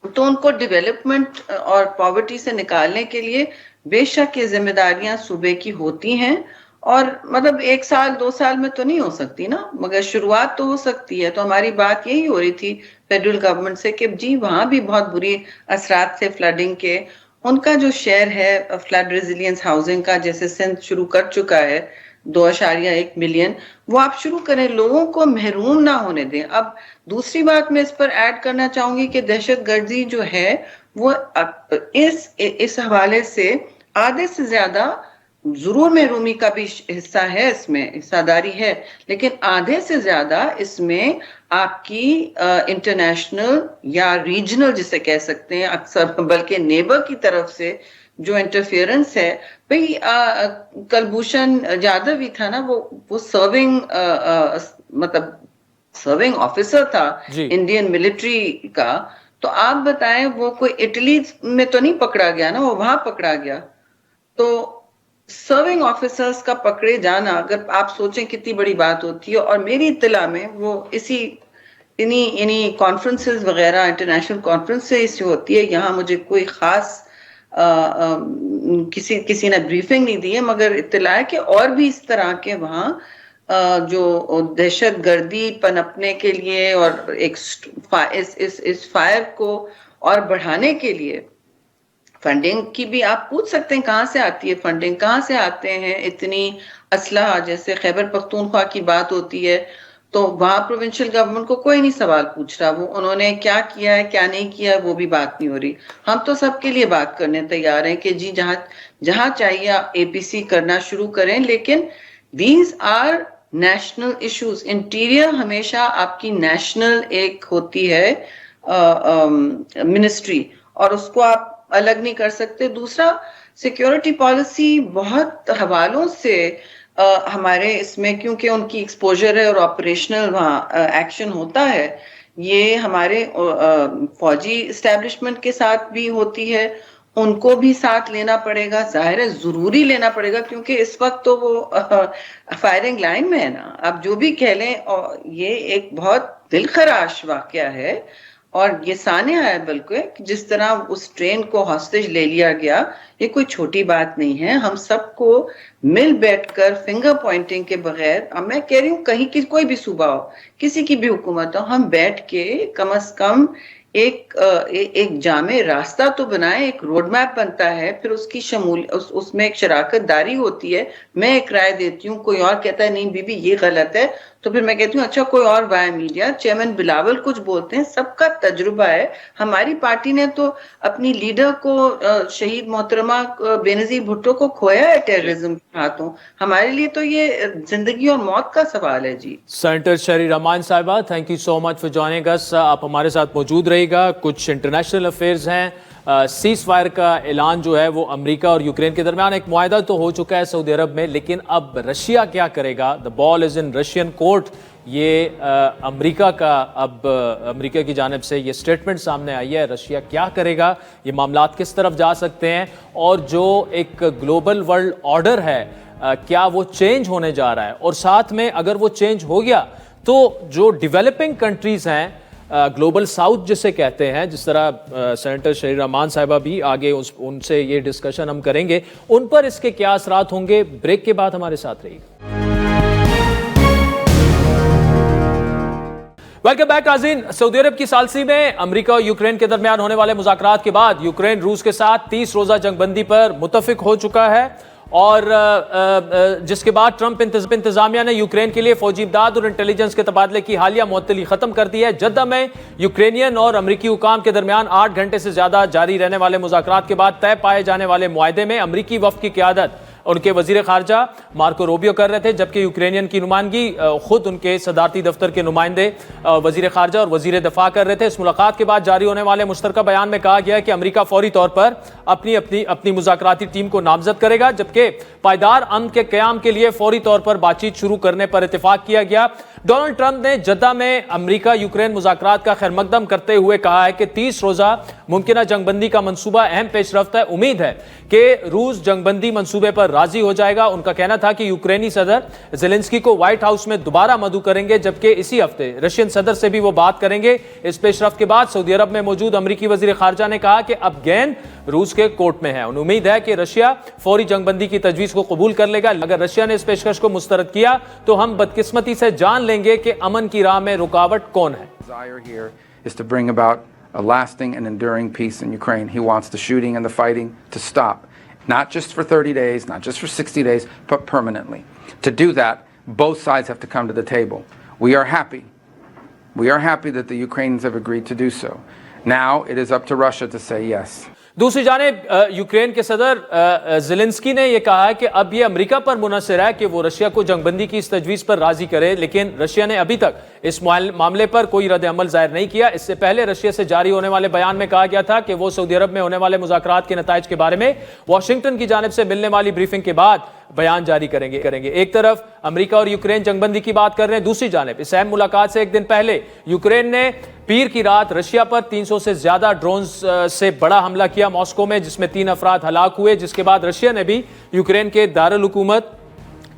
तो उनको डेवलपमेंट और पॉवर्टी से निकालने के लिए बेशक ये जिम्मेदारियां सूबे की होती हैं, और मतलब 1 साल 2 साल में तो नहीं हो सकती ना, मगर शुरुआत तो हो सकती है। तो हमारी बात यही हो रही थी फेडरल गवर्नमेंट से कि जी वहां भी बहुत बुरी असरात थे फ्लडिंग के, उनका जो शेयर है फ्लड रेजिलियंस हाउसिंग का, जैसे सिंध शुरू कर चुका है 2.1 मिलियन, वो आप शुरू करें, लोगों को महरूम ना होने दें। अब दूसरी बात मैं इस पर ऐड करना चाहूंगी कि दहशतगर्दी जो है वो इस हवाले से आधे से ज्यादा जरूर महरूमी का भी हिस्सा है, इसमें हिस्सादारी है, लेकिन आधे से ज्यादा इसमें आपकी इंटरनेशनल या रीजनल जिसे कह सकते हैं, अक्सर बल्कि नेबर की तरफ से जो इंटरफेरेंस है। भाई कलभूषण जाधव ही था ना, वो सर्विंग मतलब सर्विंग ऑफिसर था इंडियन मिलिट्री का, तो आप बताएं वो कोई इटली में तो नहीं पकड़ा गया ना, वो वहां पकड़ा गया। तो सर्विंग ऑफिसर्स का पकड़े जाना, अगर आप सोचें कितनी बड़ी बात होती है। और मेरी इत्तला में वो इन्हीं कॉन्फ्रेंसेस वगैरह, इंटरनेशनल कॉन्फ्रेंस से इसी होती है। यहाँ मुझे कोई खास किसी ने ब्रीफिंग नहीं दी है, मगर इत्तला है कि और भी इस तरह के वहाँ जो दहशतगर्दी पनपने के लिए और एक इस फायर को और बढ़ाने के लिए فنڈنگ کی بھی آپ پوچھ سکتے ہیں کہاں سے آتی ہے فنڈنگ, کہاں سے آتے ہیں اتنی اسلحہ. جیسے خیبر پختونخوا کی بات ہوتی ہے تو وہاں پروونشل گورنمنٹ کو کوئی نہیں سوال پوچھ رہا, وہ انہوں نے کیا کیا ہے کیا نہیں کیا وہ بھی بات نہیں ہو رہی. ہم تو سب کے لیے بات کرنے تیار ہیں کہ جی جہاں چاہیے آپ اے پی سی کرنا شروع کریں, لیکن these are national issues. Interior ہمیشہ آپ کی نیشنل ایک ہوتی ہے منسٹری, اور اس کو آپ الگ نہیں کر سکتے. دوسرا, سیکیورٹی پالیسی بہت حوالوں سے ہمارے اس میں, کیونکہ ان کی ایکسپوجر ہے اور آپریشنل وہاں ایکشن ہوتا ہے, یہ ہمارے فوجی اسٹیبلشمنٹ کے ساتھ بھی ہوتی ہے, ان کو بھی ساتھ لینا پڑے گا. ظاہر ہے ضروری لینا پڑے گا کیونکہ اس وقت تو وہ فائرنگ لائن میں ہے نا. آپ جو بھی کہہ لیں, یہ ایک بہت دل خراش واقعہ ہے اور یہ سانحہ ہے بلکہ جس طرح اس ٹرین کو ہاسٹیج لے لیا گیا, یہ کوئی چھوٹی بات نہیں ہے. ہم سب کو مل بیٹھ کر فنگر پوائنٹنگ کے بغیر, میں کہہ رہی ہوں کہیں کی کوئی بھی صوبہ ہو, کسی کی بھی حکومت ہو, ہم بیٹھ کے کم از کم ایک جامع راستہ تو بنائیں. ایک روڈ میپ بنتا ہے, پھر اس کی اس میں ایک شراکت داری ہوتی ہے. میں ایک رائے دیتی ہوں, کوئی اور کہتا ہے نہیں بی بی یہ غلط ہے, تو پھر میں کہتی ہوں اچھا کوئی اور وائے میڈیا, چیئرمین بلاول کچھ بولتے ہیں, سب کا تجربہ ہے. ہماری پارٹی نے تو اپنی لیڈر کو, شہید محترمہ بینظیر بھٹو کو کھویا ہے ٹیررزم کے ہاتھوں. ہمارے لیے تو یہ زندگی اور موت کا سوال ہے. جی سینیٹر شہری رحمان صاحبہ, thank you so much for joining us. آپ ہمارے ساتھ موجود رہے گا. کچھ انٹرنیشنل افیئرز ہیں. سیز فائر کا اعلان جو ہے وہ امریکہ اور یوکرین کے درمیان ایک معاہدہ تو ہو چکا ہے سعودی عرب میں, لیکن اب رشیا کیا کرے گا؟ دا بال از ان رشین کورٹ. یہ امریکہ کی جانب سے یہ سٹیٹمنٹ سامنے آئی ہے. رشیا کیا کرے گا, یہ معاملات کس طرف جا سکتے ہیں, اور جو ایک گلوبل ورلڈ آرڈر ہے کیا وہ چینج ہونے جا رہا ہے, اور ساتھ میں اگر وہ چینج ہو گیا تو جو ڈیولپنگ کنٹریز ہیں, گلوبل ساؤتھ جسے کہتے ہیں, جس طرح سینیٹر شہری رحمان صاحبہ بھی آگے ان سے یہ ڈسکشن ہم کریں گے, ان پر اس کے کیا اثرات ہوں گے. بریک کے بعد ہمارے ساتھ رہیے گا. ویلکم بیک ناظرین. سعودی عرب کی ثالثی میں امریکہ اور یوکرین کے درمیان ہونے والے مذاکرات کے بعد یوکرین روس کے ساتھ 30 روزہ جنگ بندی پر متفق ہو چکا ہے, اور جس کے بعد ٹرمپ انتظامیہ نے یوکرین کے لیے فوجی امداد اور انٹیلیجنس کے تبادلے کی حالیہ معطلی ختم کر دی ہے. جدہ میں یوکرینین اور امریکی حکام کے درمیان 8 گھنٹے سے زیادہ جاری رہنے والے مذاکرات کے بعد طے پائے جانے والے معاہدے میں امریکی وفد کی قیادت ان کے وزیر خارجہ مارکو روبیو کر رہے تھے, جبکہ یوکرینین کی نمائندگی خود ان کے صدارتی دفتر کے نمائندے وزیر خارجہ اور وزیر دفاع کر رہے تھے. اس ملاقات کے بعد جاری ہونے والے مشترکہ بیان میں کہا گیا ہے کہ امریکہ فوری طور پر اپنی مذاکراتی ٹیم کو نامزد کرے گا, جبکہ پائیدار امن کے قیام کے لیے فوری طور پر بات چیت شروع کرنے پر اتفاق کیا گیا. ڈونلڈ ٹرمپ نے جدہ میں امریکہ یوکرین مذاکرات کا خیر مقدم کرتے ہوئے کہا ہے کہ 30 روزہ ممکنہ جنگ بندی کا منصوبہ اہم پیش رفت ہے. امید ہے کہ روس جنگ بندی منصوبے پر راضی ہو جائے گا. ان کا کہنا تھا کہ یوکرینی صدر زیلنسکی کو وائٹ ہاؤس میں دوبارہ مدعو کریں گے, جبکہ اسی ہفتے رشین صدر سے بھی وہ بات کریں گے. اس پیش رفت کے بعد سعودی عرب میں موجود امریکی وزیر خارجہ نے کہا کہ اب گیند روس کے کورٹ میں ہے. انہیں امید ہے کہ رشیا فوری جنگ بندی کی تجویز کو قبول کر لے گا. اگر رشیا نے اس پیشکش کو مسترد کیا تو ہم بدقسمتی سے جان لیں گے کہ امن کی راہ میں رکاوٹ کون ہے. Is to bring about a lasting and enduring peace in Ukraine. He wants the shooting and the fighting to stop, not just for 30 days, not just for 60 days, but permanently. To do that, both sides have to come to the table. We are happy. We are happy that the Ukrainians have agreed to do so. Now it is up to Russia to say yes. دوسری جانب Ukraine کے صدر Zelensky نے یہ کہا ہے کہ اب یہ امریکہ پر منحصر ہے کہ وہ رشیا کو جنگ بندی کی اس تجویز پر راضی کرے, لیکن رشیا نے ابھی تک اس معاملے پر کوئی رد عمل ظاہر نہیں کیا. اس سے پہلے رشیا سے جاری ہونے والے بیان میں کہا گیا تھا کہ وہ سعودی عرب میں ہونے والے مذاکرات کے نتائج کے بارے میں واشنگٹن کی جانب سے ملنے والی بریفنگ کے بعد بیان جاری کریں گے. ایک طرف امریکہ اور یوکرین جنگ بندی کی بات کر رہے ہیں, دوسری جانب اس اہم ملاقات سے ایک دن پہلے یوکرین نے پیر کی رات رشیا پر 300 سے زیادہ ڈرونز سے بڑا حملہ کیا ماسکو میں, جس میں 3 افراد ہلاک ہوئے. جس کے بعد رشیا نے بھی یوکرین کے دارالحکومت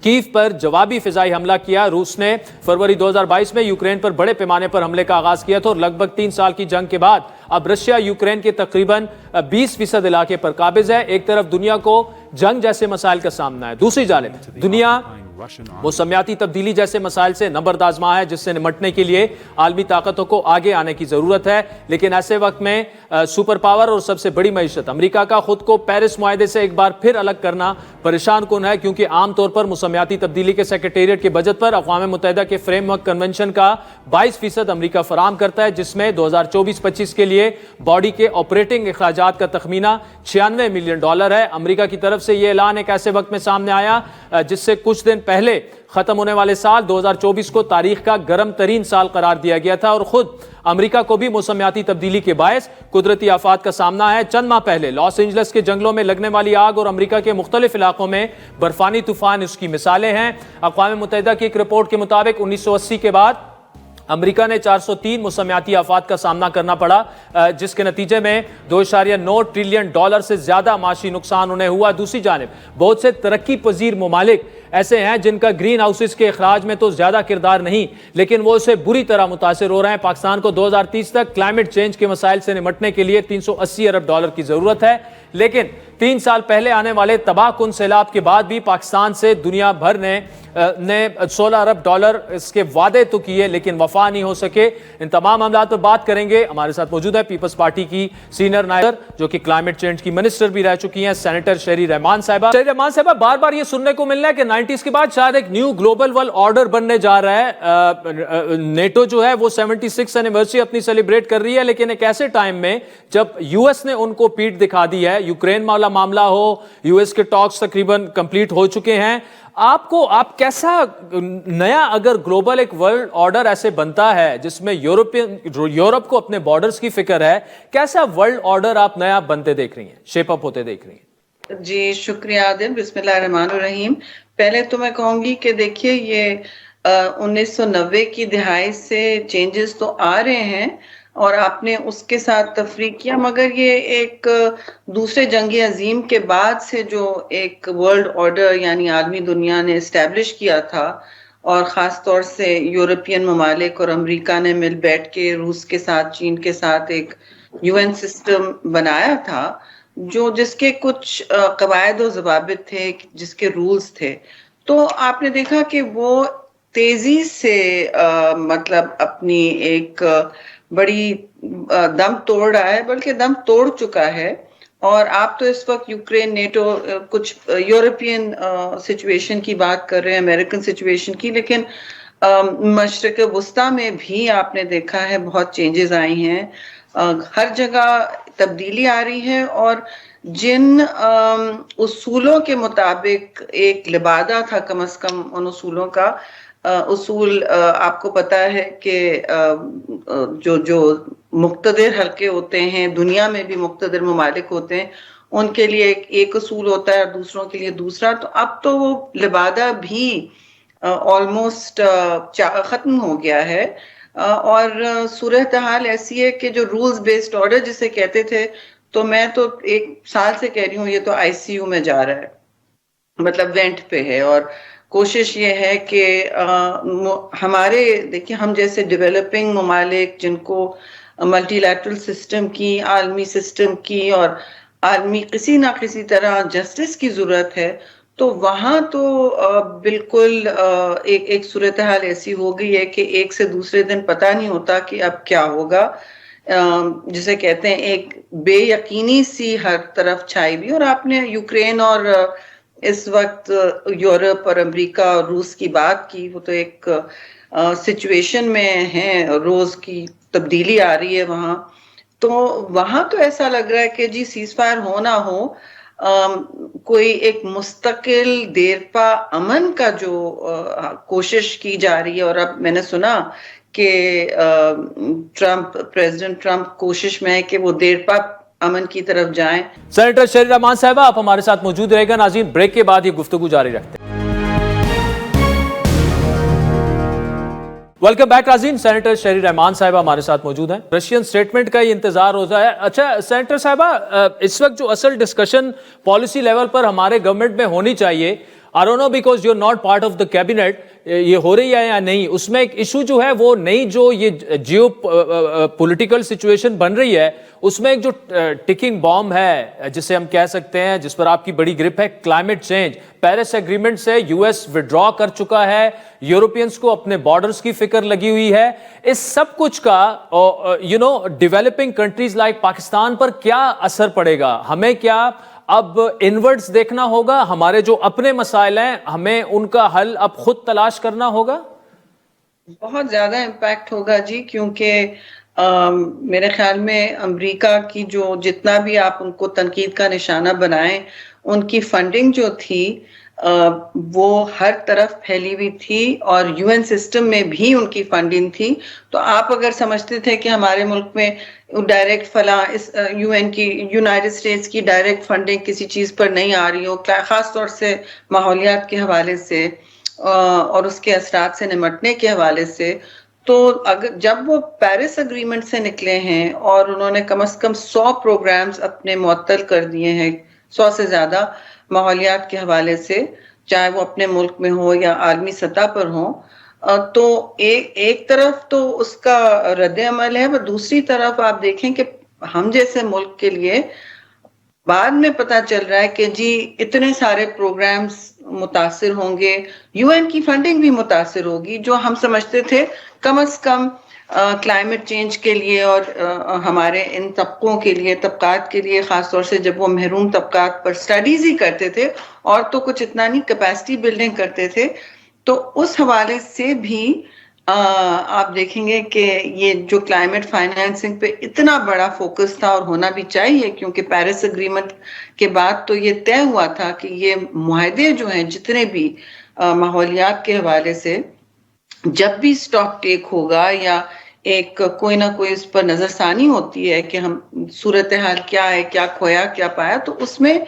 کیف پر جوابی فضائی حملہ کیا. روس نے فروری 2022 میں یوکرین پر بڑے پیمانے پر حملے کا آغاز کیا تھا, اور لگ بھگ 3 سال کی جنگ کے بعد اب رشیا یوکرین کے تقریباً 20% علاقے پر قابض ہے. ایک طرف دنیا کو جنگ جیسے مسائل کا سامنا ہے, دوسری جانب دنیا موسمیاتی تبدیلی جیسے مسائل سے نبرد آزما ہے, جس سے نمٹنے کے لیے عالمی طاقتوں کو آگے آنے کی ضرورت ہے. لیکن ایسے وقت میں सुपर पावर और सबसे बड़ी मईशत। अमेरिका का खुद को पेरिस मुआहदे से एक बार फिर अलग करना परेशान कुन है, क्योंकि आमतौर पर मौसमियाती तब्दीली के सेक्रेटेरिएट के बजट पर अक़वाम मुत्तहिदा के फ्रेमवर्क कन्वेंशन का 22% अमेरिका फराम करता है, जिसमें 2024-25 के लिए बॉडी के ऑपरेटिंग अखराजात का तखमीना $96 मिलियन है। अमेरिका की तरफ से यह ऐलान एक ऐसे वक्त में सामने आया जिससे कुछ दिन पहले खत्म होने वाले साल 2024 को तारीख का गर्म तरीन साल करार दिया गया था, और खुद अमेरिका को भी मौसमियाती तब्दीली के बायस कुदरती आफात का सामना है। चंद माह पहले लॉस एंजल्स के जंगलों में लगने वाली आग और अमेरिका के मुख्तलिफ इलाकों में बर्फानी तूफान उसकी मिसालें हैं। अक़वाम मुत्तहिदा की एक रिपोर्ट के मुताबिक 1980 के बाद अमेरिका ने 403 मौसमियाती आफात का सामना करना पड़ा, जिसके नतीजे में $2.9 ट्रिलियन से ज्यादा माशी नुकसान उन्हें हुआ। दूसरी जानिब बहुत से तरक्की पजीर ममालिक ऐसे हैं जिनका ग्रीन हाउसेस के अखराज में तो ज्यादा किरदार नहीं, लेकिन वो उससे बुरी तरह मुतासिर हो रहे हैं। पाकिस्तान को 2030 तक क्लाइमेट चेंज के मसाइल से निमटने के लिए $380 अरब की जरूरत है, लेकिन 3 साल पहले आने वाले तबाह कुन सैलाब के बाद भी पाकिस्तान से दुनिया भर ने $16 अरब इसके वादे तो किए, लेकिन वफा नहीं हो सके। इन तमाम मामलात पर बात करेंगे। हमारे साथ मौजूद है पीपल्स पार्टी की सीनियर नायक जो कि क्लाइमेट चेंज की मिनिस्टर भी रह चुकी हैं, सेनेटर शहरी रहमान साहिबा। शहरी रहमान साहिबा, बार बार ये सुनने को मिल रहा है कि 90s के बाद शायद एक न्यू ग्लोबल वर्ल्ड ऑर्डर बनने जा रहा है। नेटो जो है वो 76th एनिवर्सरी अपनी सेलिब्रेट कर रही है, लेकिन एक ऐसे टाइम में जब यूएस ने उनको पीठ दिखा दी है, यूक्रेन वाला मामला हो, यूएस के टॉक्स तकरीबन कंप्लीट हो चुके हैं। आप कैसा नया अगर ग्लोबल एक वर्ल्ड ऑर्डर ऐसे बनता है जिसमें यूरोप को अपने बॉर्डर्स की फिक्र है, कैसा वर्ल्ड ऑर्डर आप नया बनते देख रही हैं, शेप अप होते देख रही हैं? जी शुक्रिया आदिल। बिस्मिल्लाहिर्रहमानिर्रहीम। पहले तो मैं कहूंगी कि देखिए ये 1990 की दिहाई से चेंजेस तो आ रहे हैं और आपने उसके साथ तफरीक किया, मगर ये एक दूसरे जंग अजीम के बाद से जो एक वर्ल्ड ऑर्डर यानी आलमी दुनिया ने इस्टेब्लिश किया था, और ख़ास तौर से यूरोपियन ममालिक और अमेरिका ने मिल बैठ के रूस के साथ, चीन के साथ एक यूएन सिस्टम बनाया था जो जिसके कुछ कवायद और ज़वाबित थे, जिसके रूल्स थे। तो आपने देखा कि वो तेजी से मतलब अपनी एक बड़ी दम तोड़ रहा है, बल्कि दम तोड़ चुका है। और आप तो इस वक्त यूक्रेन, नेटो, कुछ यूरोपियन सिचुएशन की बात कर रहे हैं, अमेरिकन सिचुएशन की, लेकिन मशरिक वस्ता में भी आपने देखा है बहुत चेंजेस आई हैं। हर जगह तब्दीली आ रही है, और जिन उसूलों के मुताबिक एक लिबादा था, कम से कम उन उसूलों का उसूल आपको पता है कि जो मुक्तदिर हल्के होते हैं, दुनिया में भी मुक्तदिर ममालिक होते हैं, उनके लिए एक उसूल होता है और दूसरों के लिए दूसरा। तो अब तो वो लिबादा भी ऑलमोस्ट खत्म हो गया है, और सूरत हाल ऐसी है कि जो रूल्स बेस्ड ऑर्डर जिसे कहते थे, तो मैं तो 1 साल से कह रही हूँ ये तो आईसीयू में जा रहा है, मतलब वेंट पे है। और कोशिश ये है कि हमारे, देखिए हम जैसे डेवलपिंग ममालिक जिनको मल्टीलैटरल सिस्टम की, आलमी सिस्टम की और आलमी किसी ना किसी तरह जस्टिस की जरूरत है, तो वहाँ तो बिल्कुल एक सूरत हाल ऐसी हो गई है कि एक से दूसरे दिन पता नहीं होता कि अब क्या होगा। जिसे कहते हैं एक बेयकीनी सी हर तरफ छाई हुई। और आपने यूक्रेन और इस वक्त यूरोप और अमेरिका और रूस की बात की, वो तो एक सिचुएशन में है, रोज की तब्दीली आ रही है वहाँ। तो वहाँ तो ऐसा लग रहा है कि जी सीज फायर हो ना हो, कोई एक मुस्तकिल देरपा अमन का जो कोशिश की जा रही है। और अब मैंने सुना कि प्रेसिडेंट ट्रंप कोशिश में है कि वो देरपा अमन की तरफ जाएं। सेनेटर शहरी रहमान साहिबा, आप हमारे साथ मौजूद रहेगा। नाज़रीन, ब्रेक के बाद ये गुफ्तगू जारी रखते हैं। वेलकम बैक नाज़रीन। सेनेटर शहरी रहमान साहिबा हमारे साथ मौजूद हैं। रशियन स्टेटमेंट का ये इंतजार हो रहा है। अच्छा सेनेटर साहिबा, इस वक्त जो असल डिस्कशन पॉलिसी लेवल पर हमारे गवर्नमेंट में होनी चाहिए, I don't know because you are not part of the cabinet, ये हो रही है या नहीं, उसमें एक इशू जो है वो नई जो ये जियो पॉलिटिकल सिचुएशन बन रही है, उसमें एक जो टिकिंग बॉम्ब है जिसे हम कह सकते हैं, जिस पर आपकी बड़ी ग्रिप है, क्लाइमेट चेंज। पेरिस एग्रीमेंट से यूएस विड्रॉ कर चुका है, यूरोपियंस को अपने बॉर्डर्स की फिक्र लगी हुई है। इस सब कुछ का डेवलपिंग कंट्रीज लाइक पाकिस्तान पर क्या असर पड़ेगा? हमें क्या अब इनवर्ड्स देखना होगा? हमारे जो अपने मसाइल हैं हमें उनका हल अब खुद तलाश करना होगा? बहुत ज्यादा इम्पैक्ट होगा जी, क्योंकि मेरे ख्याल में अमेरिका की जो जितना भी आप उनको तनकीद का निशाना बनाएं, उनकी फंडिंग जो थी वो हर तरफ फैली हुई थी और यूएन सिस्टम में भी उनकी फंडिंग थी। तो आप अगर समझते थे कि हमारे मुल्क में डायरेक्ट फला इस यूएन की, यूनाइटेड स्टेट्स की डायरेक्ट फंडिंग किसी चीज पर नहीं आ रही हो, खास तौर से माहौलियात के हवाले से और उसके असरात से निमटने के हवाले से, तो अगर जब वो पेरिस एग्रीमेंट से निकले हैं और उन्होंने कम से कम 100 प्रोग्राम्स अपने मुअत्तल कर दिए हैं, 100 से ज्यादा माहौलियात के हवाले से, चाहे वो अपने मुल्क में हो या आलमी सतह पर हो, तो एक तरफ तो उसका रद्द अमल है, पर दूसरी तरफ आप देखें कि हम जैसे मुल्क के लिए बाद में पता चल रहा है कि जी इतने सारे प्रोग्राम्स मुतासिर होंगे, यूएन की फंडिंग भी मुतासिर होगी, जो हम समझते थे कम से कम क्लाइमेट चेंज के लिए और हमारे इन तबकों के लिए, तबकात के लिए, खास तौर से जब वो महरूम तबकात पर स्टडीज ही करते थे और तो कुछ इतना नहीं, कैपेसिटी बिल्डिंग करते थे। तो उस हवाले से भी आप देखेंगे कि ये जो क्लाइमेट फाइनेंसिंग पे इतना बड़ा फोकस था और होना भी चाहिए, क्योंकि पेरिस एग्रीमेंट के बाद तो ये तय हुआ था कि ये मुआहदे जो हैं जितने भी माहौलियात के हवाले से, जब भी स्टॉक टेक होगा या एक कोई ना कोई इस पर नजरसानी होती है कि हम सूरत हाल क्या है, क्या खोया क्या पाया, तो उसमें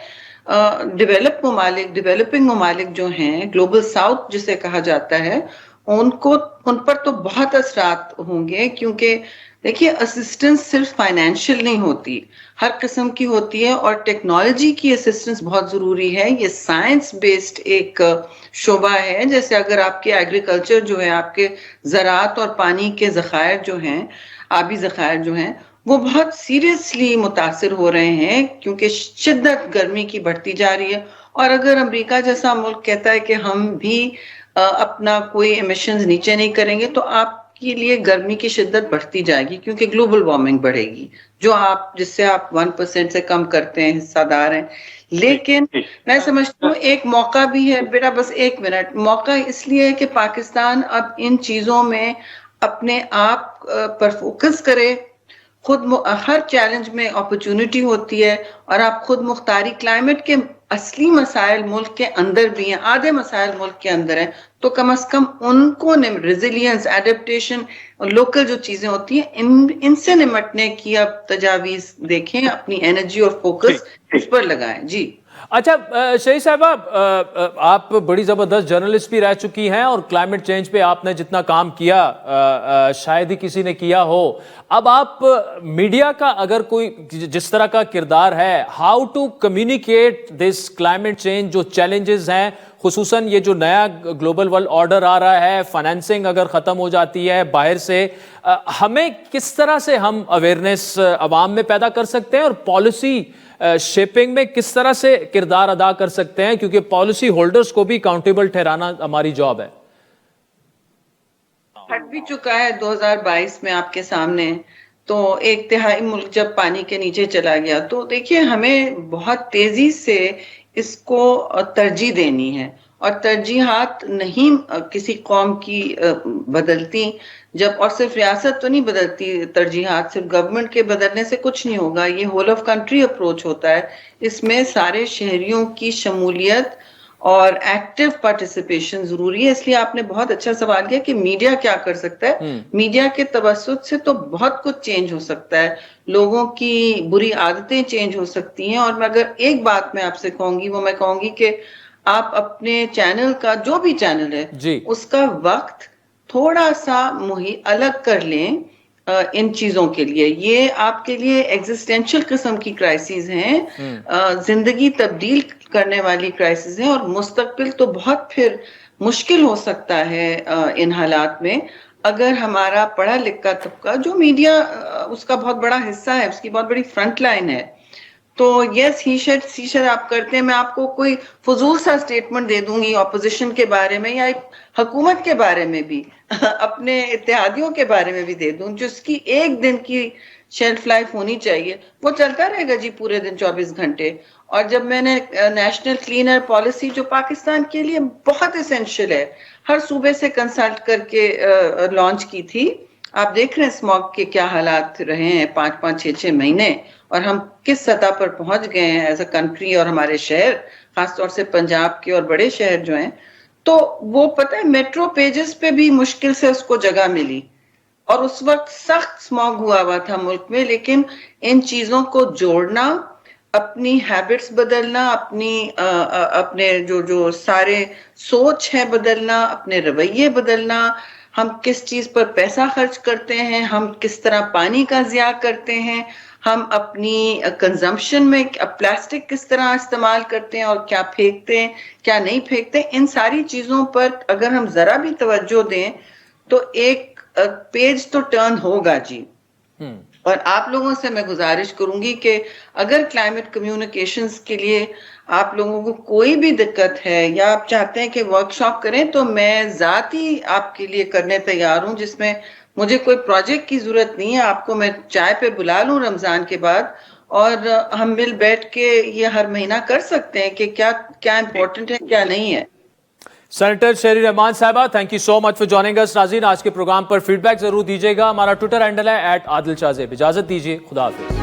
डेवलपिंग ममालिक जो हैं, ग्लोबल साउथ जिसे कहा जाता है, उन पर तो बहुत असरात होंगे, क्योंकि देखिए असिस्टेंस सिर्फ फाइनेंशियल नहीं होती, हर किस्म की होती है और टेक्नोलॉजी की असिस्टेंस बहुत जरूरी है। ये साइंस बेस्ड एक शोबा है, जैसे अगर आपके एग्रीकल्चर जो है, आपके ज़राअत और पानी के ज़खायर जो हैं, आबी ज़खायर जो हैं, वो बहुत सीरियसली मुतासिर हो रहे हैं, क्योंकि शिद्दत गर्मी की बढ़ती जा रही है। और अगर अमेरिका जैसा मुल्क कहता है कि हम भी अपना कोई एमिशंस नीचे नहीं करेंगे, तो आपके लिए गर्मी की शिद्दत बढ़ती जाएगी, क्योंकि ग्लोबल वार्मिंग बढ़ेगी, जो जिससे आप 1% से कम करते हैं, हिस्सादार हैं। लेकिन मैं समझती हूँ एक मौका भी है बेटा, बस 1 मिनट, मौका इसलिए है कि पाकिस्तान अब इन चीजों में अपने आप पर फोकस करे, खुद हर चैलेंज में अपॉर्चुनिटी होती है, और आप खुद मुख्तारी, क्लाइमेट के असली मसाइल मुल्क के अंदर भी हैं, आधे मसाइल मुल्क के अंदर हैं, तो कम से कम उनको रेजिलियंस, एडेप्टेशन और लोकल जो चीजें होती हैं, इनसे निमटने की आप तजावीज देखें, अपनी एनर्जी और फोकस इस पर लगाएं। जी अच्छा शहीद साहिबा, आप बड़ी जबरदस्त जर्नलिस्ट भी रह चुकी हैं और क्लाइमेट चेंज पे आपने जितना काम किया शायद ही किसी ने किया हो। अब आप मीडिया का अगर कोई जिस तरह का किरदार है, how to communicate this climate change, जो चैलेंजेस हैं, खुसूसन ये जो नया ग्लोबल वर्ल्ड ऑर्डर आ रहा है, फाइनेंसिंग अगर ख़त्म हो जाती है बाहर से, हमें किस तरह से हम अवेयरनेस अवाम में पैदा कर सकते हैं और पॉलिसी शेपिंग में किस तरह से किरदार अदा कर सकते हैं, क्योंकि पॉलिसी होल्डर्स को भी अकाउंटेबल ठहराना हमारी जॉब है। हट भी चुका है 2022 में आपके सामने, तो 1/3 मुल्क जब पानी के नीचे चला गया, तो देखिए हमें बहुत तेजी से इसको तरजीह देनी है, और तरजीहात नहीं किसी कौम की बदलती, जब, और सिर्फ रियासत तो नहीं बदलती, तरजीहात सिर्फ गवर्नमेंट के बदलने से कुछ नहीं होगा, ये होल ऑफ कंट्री अप्रोच होता है। इसमें सारे शहरियों की शमूलियत और एक्टिव पार्टिसिपेशन जरूरी है। इसलिए आपने बहुत अच्छा सवाल किया कि मीडिया क्या कर सकता है। मीडिया के तवज्जुद से तो बहुत कुछ चेंज हो सकता है, लोगों की बुरी आदतें चेंज हो सकती हैं। और मैं अगर एक बात मैं आपसे कहूंगी, वो मैं कहूंगी कि आप अपने चैनल का, जो भी चैनल है, उसका वक्त थोड़ा सा अलग कर लें इन चीजों के लिए। ये आपके लिए एग्जिस्टेंशियल किस्म की क्राइसिस हैं, जिंदगी तब्दील کرنے والی کرائسس ہے، اور مستقبل تو بہت پھر مشکل ہو سکتا ہے ان حالات میں اگر ہمارا پڑھا لکھا طبقہ، جو میڈیا اس کا بہت بڑا حصہ ہے، اس کی بہت بڑی فرنٹ لائن ہے، تو یس ہی شیڈ آپ کرتے ہیں. میں آپ کو کوئی فضول سا سٹیٹمنٹ دے دوں گی اپوزیشن کے بارے میں یا حکومت کے بارے میں بھی، اپنے اتحادیوں کے بارے میں بھی دے دوں، جس کی ایک دن کی شیلف لائف ہونی چاہیے، وہ چلتا رہے گا جی پورے دن 24 گھنٹے. اور جب میں نے نیشنل کلین ایئر پالیسی جو پاکستان کے لیے بہت اسینشیل ہے، ہر صوبے سے کنسلٹ کر کے لانچ کی تھی، آپ دیکھ رہے ہیں اسموگ کے کیا حالات رہے ہیں 5-5 6-6 مہینے، اور ہم کس سطح پر پہنچ گئے ہیں ایز اے کنٹری، اور ہمارے شہر خاص طور سے پنجاب کے اور بڑے شہر جو ہیں، تو وہ پتہ ہے میٹرو پیجز پہ بھی مشکل سے اس کو جگہ ملی، اور اس وقت سخت اسموگ ہوا تھا ملک میں. لیکن ان چیزوں کو جوڑنا، اپنی ہیبٹس بدلنا، اپنے جو سارے سوچ ہے بدلنا، اپنے رویے بدلنا، ہم کس چیز پر پیسہ خرچ کرتے ہیں، ہم کس طرح پانی کا ضیاع کرتے ہیں، ہم اپنی کنزمپشن میں پلاسٹک کس طرح استعمال کرتے ہیں اور کیا پھینکتے ہیں کیا نہیں پھینکتے، ان ساری چیزوں پر اگر ہم ذرا بھی توجہ دیں تو ایک پیج تو ٹرن ہوگا جی. اور آپ لوگوں سے میں گزارش کروں گی کہ اگر کلائمیٹ کمیونیکیشنز کے لیے آپ لوگوں کو کوئی بھی دقت ہے یا آپ چاہتے ہیں کہ ورکشاپ کریں، تو میں ذاتی آپ کے لیے کرنے تیار ہوں، جس میں مجھے کوئی پروجیکٹ کی ضرورت نہیں ہے. آپ کو میں چائے پہ بلا لوں رمضان کے بعد، اور ہم مل بیٹھ کے یہ ہر مہینہ کر سکتے ہیں کہ کیا امپورٹنٹ ہے کیا نہیں ہے. سینیٹر شہری رحمان صاحبہ، thank you so much for joining us. ناظرین، آج کے پروگرام پر فیڈ بیک ضرور دیجیے گا. ہمارا ٹویٹر ہینڈل ہے @عادل شاہ زیب. اجازت دیجیے، خدا حافظ.